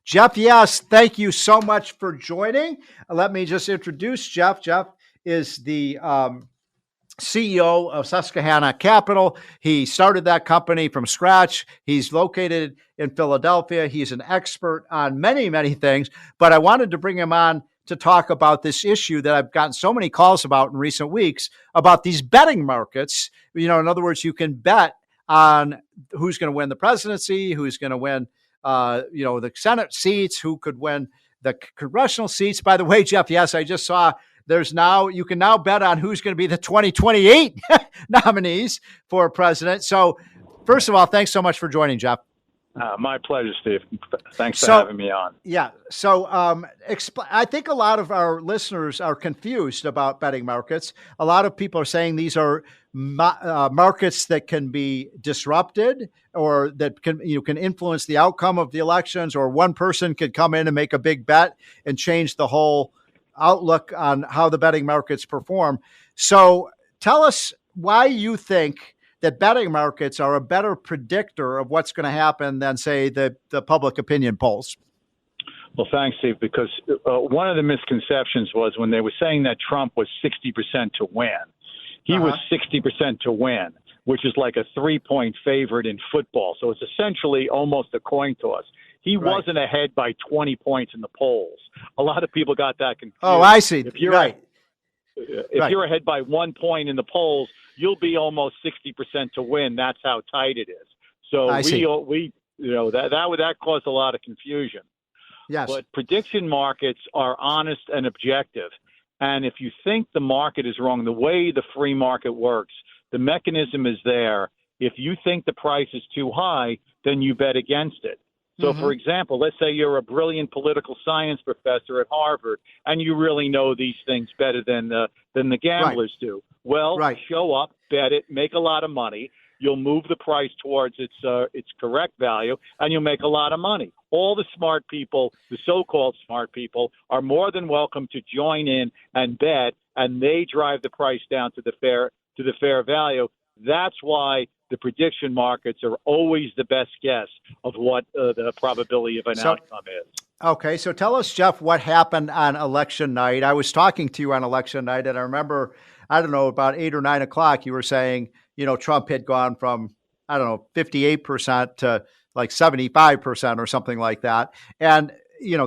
Jeff Yass, thank you so much for joining. Let me just introduce Jeff. Jeff is the CEO of Susquehanna Capital. He started that company from scratch. He's located in Philadelphia. He's an expert on many, many things, but I wanted to bring him on to talk about this issue that I've gotten so many calls about in recent weeks about these betting markets. In other words, you can bet on who's going to win the presidency, who's going to win, the Senate seats, who could win the congressional seats. By the way, Jeff, yes, I just saw you can now bet on who's going to be the 2028 nominees for president. So first of all, thanks so much for joining, Jeff. My pleasure, Steve. Thanks for having me on. Yeah. So I think a lot of our listeners are confused about betting markets. A lot of people are saying these are markets that can be disrupted or that can influence the outcome of the elections, or one person could come in and make a big bet and change the whole outlook on how the betting markets perform. So tell us why you think that betting markets are a better predictor of what's going to happen than, say, the public opinion polls. Well, thanks, Steve, because one of the misconceptions was when they were saying that Trump was 60% to win. He was 60% to win, which is like a 3-point favorite in football. So it's essentially almost a coin toss. He wasn't ahead by 20 points in the polls. A lot of people got that confused. Oh, I see. If you're you're ahead by 1 point in the polls, you'll be almost 60% to win. That's how tight it is. So that caused a lot of confusion. Yes. But prediction markets are honest and objective. And if you think the market is wrong, the way the free market works, the mechanism is there. If you think the price is too high, then you bet against it. So, for example, let's say you're a brilliant political science professor at Harvard, and you really know these things better than the gamblers do. Well, show up, bet it, make a lot of money. You'll move the price towards its correct value, and you'll make a lot of money. All the smart people, the so-called smart people, are more than welcome to join in and bet, and they drive the price down to the fair value. That's why the prediction markets are always the best guess of what the probability of an outcome is. Okay, so tell us, Jeff, what happened on election night. I was talking to you on election night, and I remember, about 8 or 9 o'clock, you were saying, Trump had gone from, 58% to like 75% or something like that. And,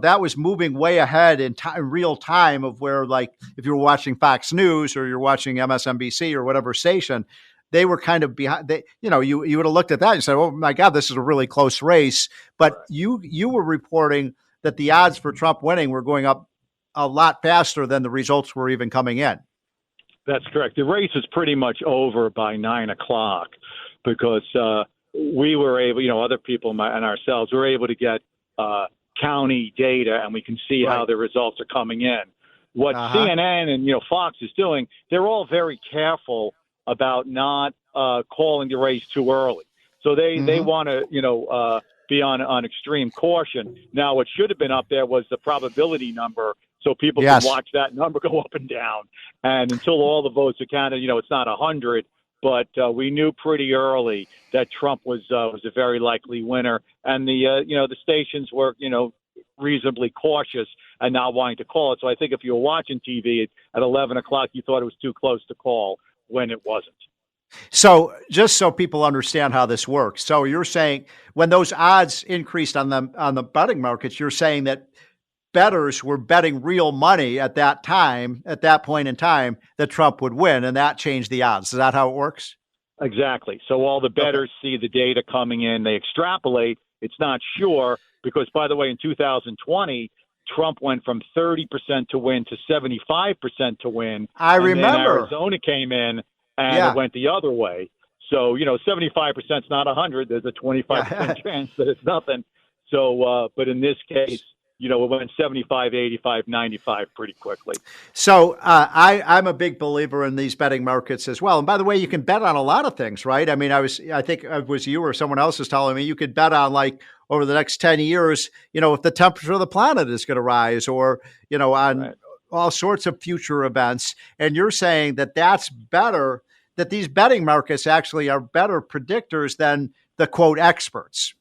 that was moving way ahead in real time of where, like, if you were watching Fox News or you're watching MSNBC or whatever station, they were kind of behind. You would have looked at that and said, "Oh my God, this is a really close race." But you were reporting that the odds for Trump winning were going up a lot faster than the results were even coming in. That's correct. The race is pretty much over by 9 o'clock because we were able, other people and ourselves were able to get county data, and we can see how the results are coming in. What CNN and Fox is doing, they're all very careful about not calling the race too early. So they want to, be on extreme caution. Now, what should have been up there was the probability number, so people can watch that number go up and down. And until all the votes are counted, it's not 100, but we knew pretty early that Trump was a very likely winner. And the stations were, reasonably cautious and not wanting to call it. So I think if you were watching TV at 11 o'clock, you thought it was too close to call, when it wasn't. So just so people understand how this works. So you're saying when those odds increased on the betting markets, you're saying that bettors were betting real money at that point in time, that Trump would win, and that changed the odds. Is that how it works? Exactly. So all the bettors see the data coming in, they extrapolate. It's not sure because, by the way, in 2020, Trump went from 30% to win to 75% to win. I remember. Then Arizona came in and it went the other way. So, 75% is not 100. There's a 25% chance that it's nothing. So, but in this case, it went 75, 85, 95 pretty quickly. So I'm a big believer in these betting markets as well. And by the way, you can bet on a lot of things, right? I mean, I think it was you or someone else was telling me you could bet on, like, over the next 10 years, if the temperature of the planet is going to rise, or, on all sorts of future events. And you're saying that that's better, that these betting markets actually are better predictors than the quote experts.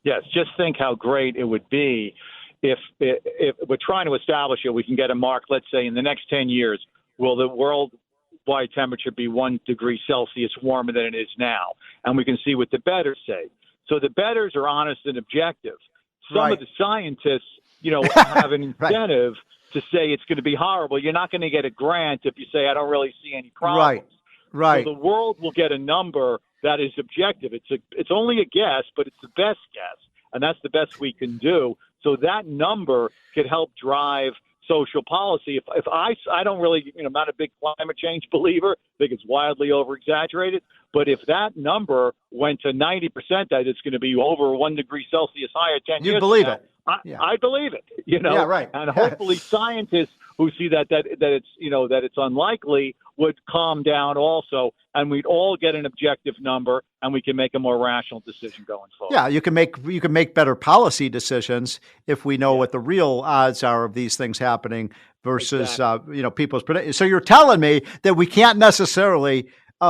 Yes. Just think how great it would be if we're trying to establish it, we can get a mark. Let's say in the next 10 years, will the worldwide temperature be 1 degree Celsius warmer than it is now? And we can see what the bettors say. So the bettors are honest and objective. Some of the scientists, have an incentive to say it's going to be horrible. You're not going to get a grant if you say, I don't really see any problems. Right. So the world will get a number that is objective. It's only a guess, but it's the best guess, and that's the best we can do. So that number could help drive social policy. If I don't really, I'm not a big climate change believer. I think it's wildly over-exaggerated. But if that number went to 90%, that it's going to be over 1 degree Celsius higher 10 years. You believe it? I believe it. Yeah, right. And hopefully scientists who see that it's unlikely would calm down also, and we'd all get an objective number, and we can make a more rational decision going forward. Yeah, you can make better policy decisions if we know what the real odds are of these things happening versus people's predictions. So you're telling me that we can't necessarily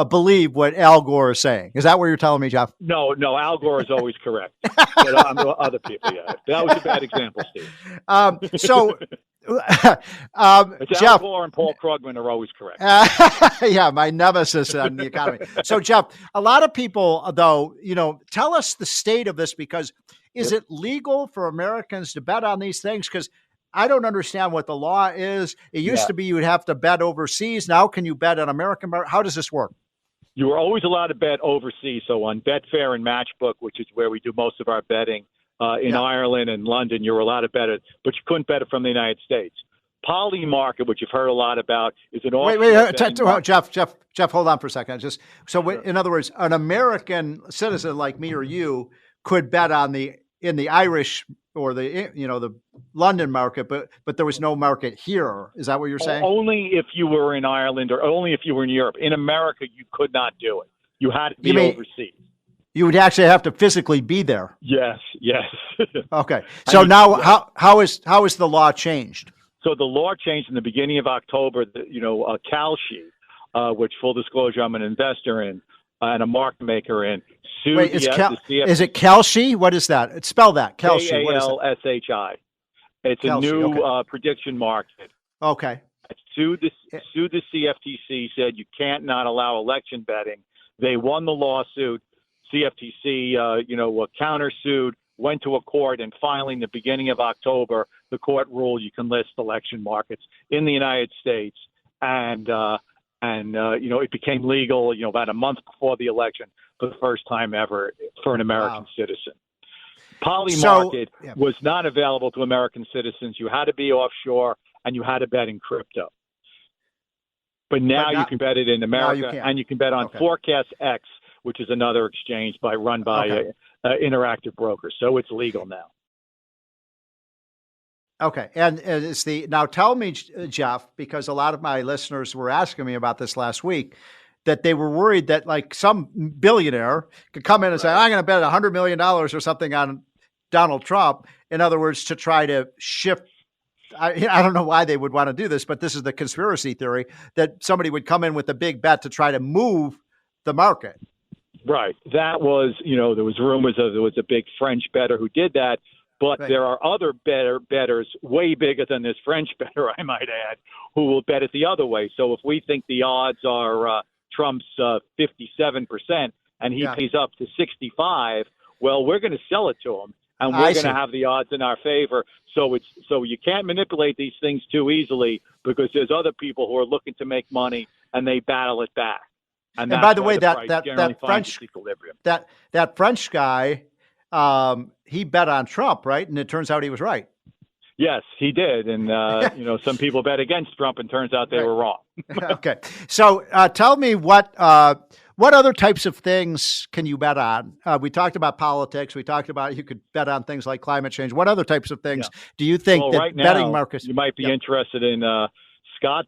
believe what Al Gore is saying. Is that what you're telling me, Jeff? No, Al Gore is always correct. But other people, that was a bad example, Steve. Jeff, Al Gore and Paul Krugman are always correct. My nemesis on the economy. So, Jeff, a lot of people, though, tell us the state of this, because is it legal for Americans to bet on these things? Because I don't understand what the law is. It used to be you would have to bet overseas. Now, can you bet on American? How does this work? You were always allowed to bet overseas. So on Betfair and Matchbook, which is where we do most of our betting, in Ireland and London, you were allowed to bet it, but you couldn't bet it from the United States. Poly market, which you've heard a lot about, is an offshore. Jeff, hold on for a second. In other words, an American citizen like me or you could bet on in the Irish or the London market, but there was no market here. Is that what you're saying? Only if you were in Ireland or only if you were in Europe. In America, you could not do it. You had to be overseas. You would actually have to physically be there. Yes. Okay. So how is the law changed? So the law changed in the beginning of October. Kalshi, which, full disclosure, I'm an investor in and a market maker in. Wait, is it Kalshi? What is that? Spell that. Kalshi. Kalshi. It's a new prediction market. Okay. Sued the CFTC, said you can't not allow election betting. They won the lawsuit. CFTC, countersued, went to a court, and finally, in the beginning of October, the court ruled you can list election markets in the United States, and it became legal, about a month before the election for the first time ever for an American citizen. Poly market was not available to American citizens. You had to be offshore, and you had to bet in crypto. But now you can bet it in America, and you can bet on Forecast X, which is another exchange run by Interactive Brokers. So it's legal now. Okay. And now tell me, Jeff, because a lot of my listeners were asking me about this last week, that they were worried that like some billionaire could come in and say, I'm going to bet $100 million or something on Donald Trump. In other words, to try to shift. I don't know why they would want to do this, but this is the conspiracy theory that somebody would come in with a big bet to try to move the market. Right. That was, there was rumors of there was a big French bettor who did that, but there are other bettors way bigger than this French bettor, I might add, who will bet it the other way. So if we think the odds are Trump's 57% and he pays up to 65, well, we're going to sell it to him, and we're going to have the odds in our favor. So you can't manipulate these things too easily, because there's other people who are looking to make money and they battle it back. And by the way, that French guy, he bet on Trump, right? And it turns out he was right. Yes, he did. And, some people bet against Trump, and turns out they were wrong. Okay. So tell me what other types of things can you bet on? We talked about politics. We talked about you could bet on things like climate change. What other types of things do you think that right betting now, markets? You might be interested in Scott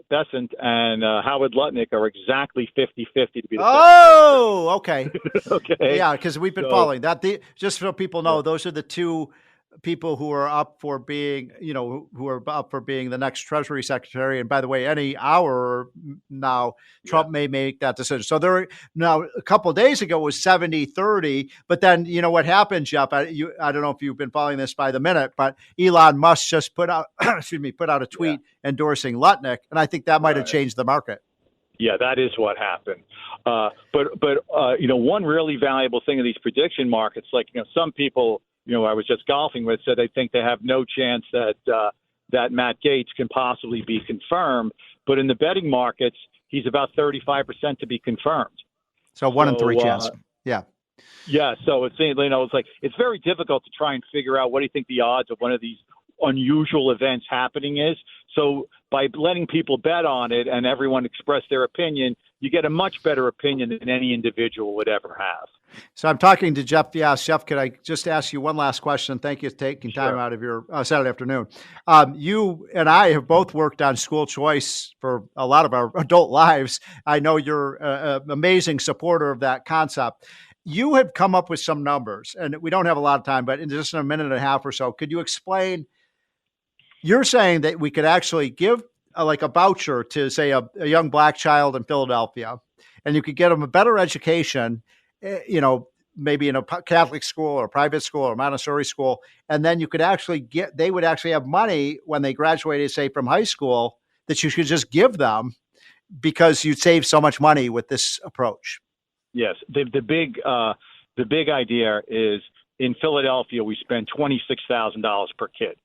Bessent and Howard Lutnick are exactly 50-50 to be the Oh, okay. Okay. Yeah, because we've been following that. Just so people know, those are the two people who are up for being, who are up for being the next Treasury Secretary. And by the way, any hour now, Trump may make that decision. So now a couple of days ago it was 70-30, but then you know what happened, Jeff? I don't know if you've been following this by the minute, but Elon Musk just put out, put out a tweet endorsing Lutnick, and I think that might have changed the market. Yeah, that is what happened. But one really valuable thing of these prediction markets, like some people, I was just golfing with, said they think they have no chance that Matt Gaetz can possibly be confirmed. But in the betting markets, he's about 35% to be confirmed. So 1 in 3 chance. Yeah. Yeah. So it's very difficult to try and figure out what do you think the odds of one of these unusual events happening is. So by letting people bet on it and everyone express their opinion, you get a much better opinion than any individual would ever have. So I'm talking to Jeff Yass. Jeff, could I just ask you one last question? Thank you for taking time out of your Saturday afternoon. You and I have both worked on school choice for a lot of our adult lives. I know you're an amazing supporter of that concept. You have come up with some numbers, and we don't have a lot of time, but in just a minute and a half or so, could you explain? You're saying that we could actually give like a voucher to, say, a young black child in Philadelphia, and you could get them a better education, maybe in a Catholic school or private school or Montessori school. And then you could actually they would actually have money when they graduated, say, from high school, that you should just give them because you'd save so much money with this approach. Yes. The big idea is in Philadelphia, we spend $26,000 per kid.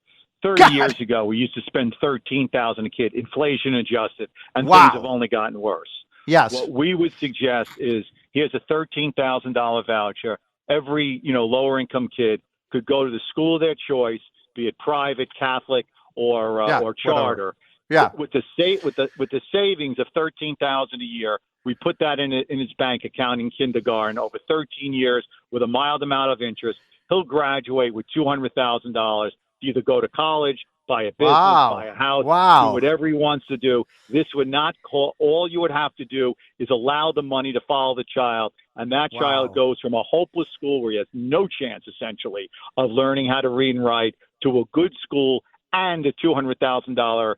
30 years ago, we used to spend $13,000 a kid, inflation adjusted, and things have only gotten worse. Yes. What we would suggest is here's a $13,000 voucher. Every lower income kid could go to the school of their choice, be it private, Catholic, or charter. Yeah. With the savings of $13,000 a year, we put that in his bank account in kindergarten over 13 years with a mild amount of interest. He'll graduate with $200,000. Either go to college, buy a business, buy a house, do whatever he wants to do. This would not call. All you would have to do is allow the money to follow the child, and that child goes from a hopeless school where he has no chance, essentially, of learning how to read and write to a good school and a $200,000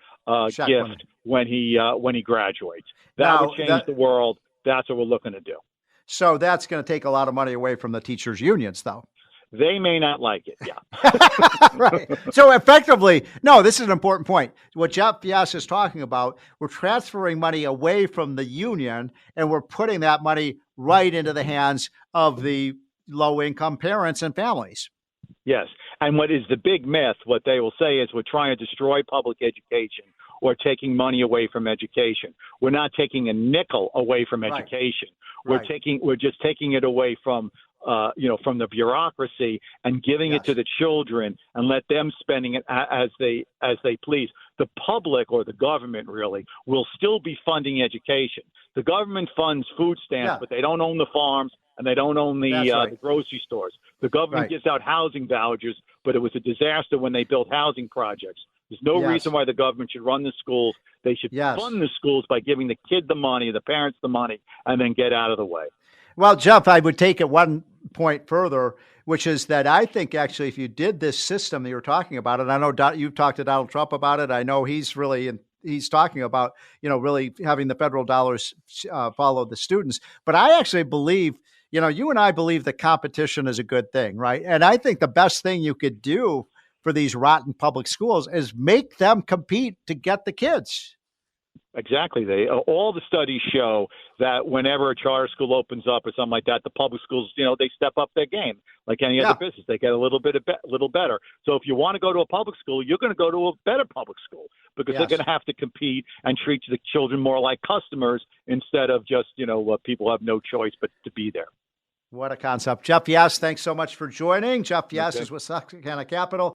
gift when he graduates. That would change the world. That's what we're looking to do. So that's going to take a lot of money away from the teachers' unions, though. They may not like it. Yeah. Right. So effectively, no, this is an important point. What Jeff Yass is talking about, we're transferring money away from the union and we're putting that money right into the hands of the low income parents and families. Yes. And what is the big myth, what they will say is we're trying to destroy public education or taking money away from education. We're not taking a nickel away from education. We're just taking it away from the bureaucracy and giving it to the children and let them spending it as they please. The public or the government really will still be funding education. The government funds food stamps, but they don't own the farms and they don't own the grocery stores. The government gives out housing vouchers, but it was a disaster when they built housing projects. There's no reason why the government should run the schools. They should fund the schools by giving the kid the money, the parents the money, and then get out of the way. Well, Jeff, I would take it one point further, which is that I think actually if you did this system that you're talking about, and I know you've talked to Donald Trump about it, I know he's talking about, really having the federal dollars follow the students. But I actually believe, you and I believe that competition is a good thing, right? And I think the best thing you could do for these rotten public schools is make them compete to get the kids. Exactly. All the studies show that whenever a charter school opens up or something like that, the public schools, they step up their game like any other business. They get a little better. So if you want to go to a public school, you're going to go to a better public school because they're going to have to compete and treat the children more like customers instead of just, people have no choice but to be there. What a concept. Jeff Yass, thanks so much for joining. Jeff Yass is with Susquehanna Capital.